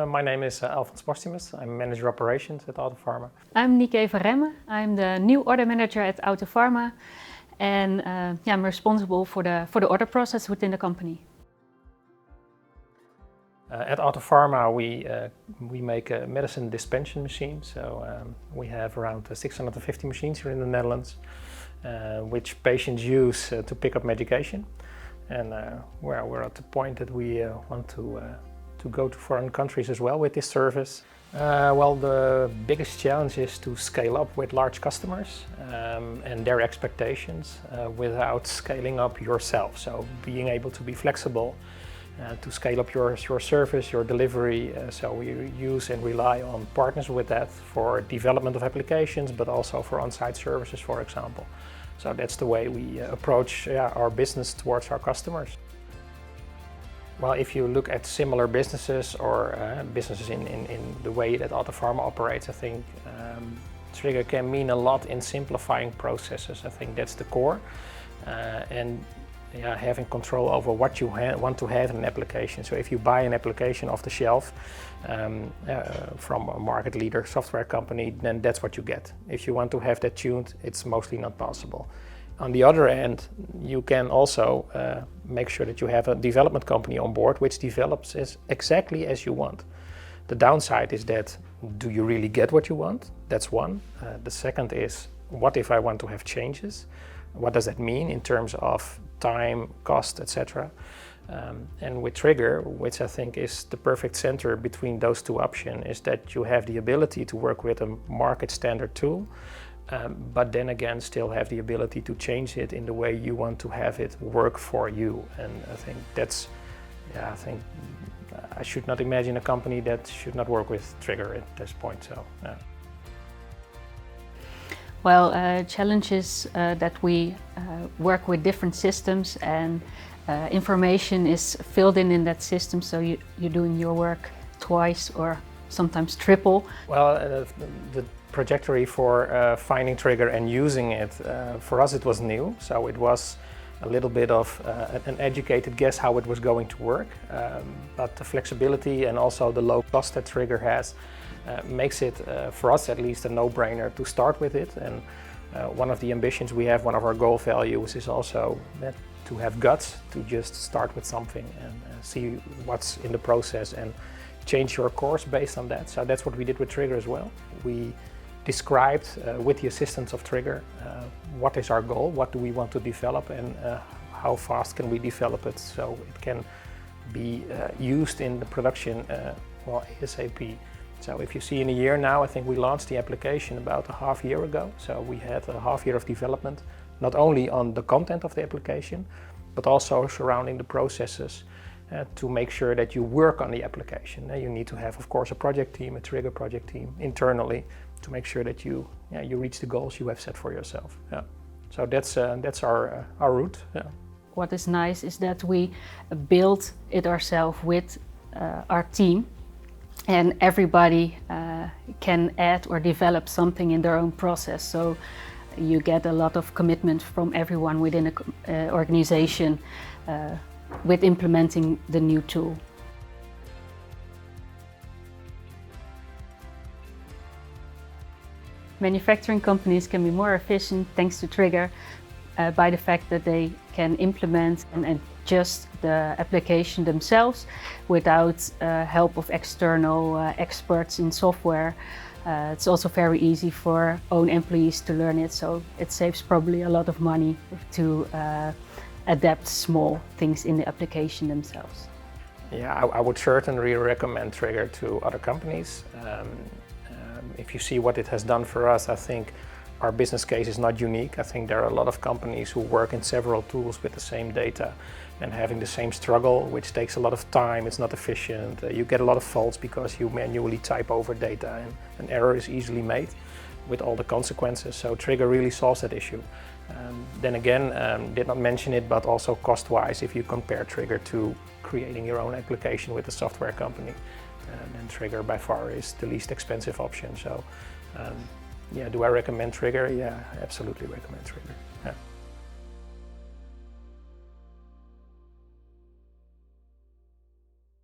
My name is Alfons Posthumus. I'm Manager Operations at Autopharma. I'm Niké van Remmen. I'm the new order manager at Autopharma, and I'm responsible for the order process within the company. At Autopharma, we make a medicine dispensing machine. So we have around 650 machines here in the Netherlands, which patients use to pick up medication. And we're at the point that we want to go to foreign countries as well with this service. Well, the biggest challenge is to scale up with large customers and their expectations without scaling up yourself. So being able to be flexible to scale up your service, your delivery. So we use and rely on partners with that for development of applications, but also for on-site services, for example. So that's the way we approach our business towards our customers. Well, if you look at similar businesses or businesses in the way that Autopharma operates, I think Triggre can mean a lot in simplifying processes. I think that's the core. And having control over what you want to have in an application. So if you buy an application off the shelf from a market leader software company, then that's what you get. If you want to have that tuned, it's mostly not possible. On the other end, you can also make sure that you have a development company on board which develops exactly as you want. The downside is that, do you really get what you want? That's one. The second is, what if I want to have changes? What does that mean in terms of time, cost, etc.? And with Triggre, which I think is the perfect center between those two options, is that you have the ability to work with a market standard tool, but then again still have the ability to change it in the way you want to have it work for you. And I think that's, I think I should not imagine a company that should not work with Triggre at this point. So. Well, challenge is that we work with different systems, and information is filled in that system, so you're doing your work twice or sometimes triple. Well, the trajectory for finding Triggre and using it, for us it was new, so it was a little bit of an educated guess how it was going to work, but the flexibility and also the low cost that Triggre has makes it, for us at least, a no-brainer to start with it. And one of the ambitions we have, one of our goal values, is also that to have guts to just start with something and see what's in the process and change your course based on that. So that's what we did with Triggre as well. We described with the assistance of Triggre what is our goal, what do we want to develop, and how fast can we develop it so it can be used in the production ASAP. So if you see in a year now, I think we launched the application about a half year ago. So we had a half year of development, not only on the content of the application, but also surrounding the processes to make sure that you work on the application. You need to have, of course, a project team, a Triggre project team internally to make sure that you reach the goals you have set for yourself. Yeah. So that's our route. Yeah. What is nice is that we build it ourselves with our team. And everybody can add or develop something in their own process. So you get a lot of commitment from everyone within an organization with implementing the new tool. Manufacturing companies can be more efficient thanks to Triggre by the fact that they can implement and adjust the application themselves without help of external experts in software. It's also very easy for own employees to learn it, so it saves probably a lot of money to adapt small things in the application themselves. Yeah, I would certainly recommend Triggre to other companies. If you see what it has done for us, I think our business case is not unique. I think there are a lot of companies who work in several tools with the same data and having the same struggle, which takes a lot of time, it's not efficient. You get a lot of faults because you manually type over data and an error is easily made with all the consequences. So Triggre really solves that issue. Then again, did not mention it, but also cost-wise, if you compare Triggre to creating your own application with a software company, then Triggre by far is the least expensive option. So yeah, do I recommend Triggre? Yeah, I absolutely recommend Triggre. Yeah.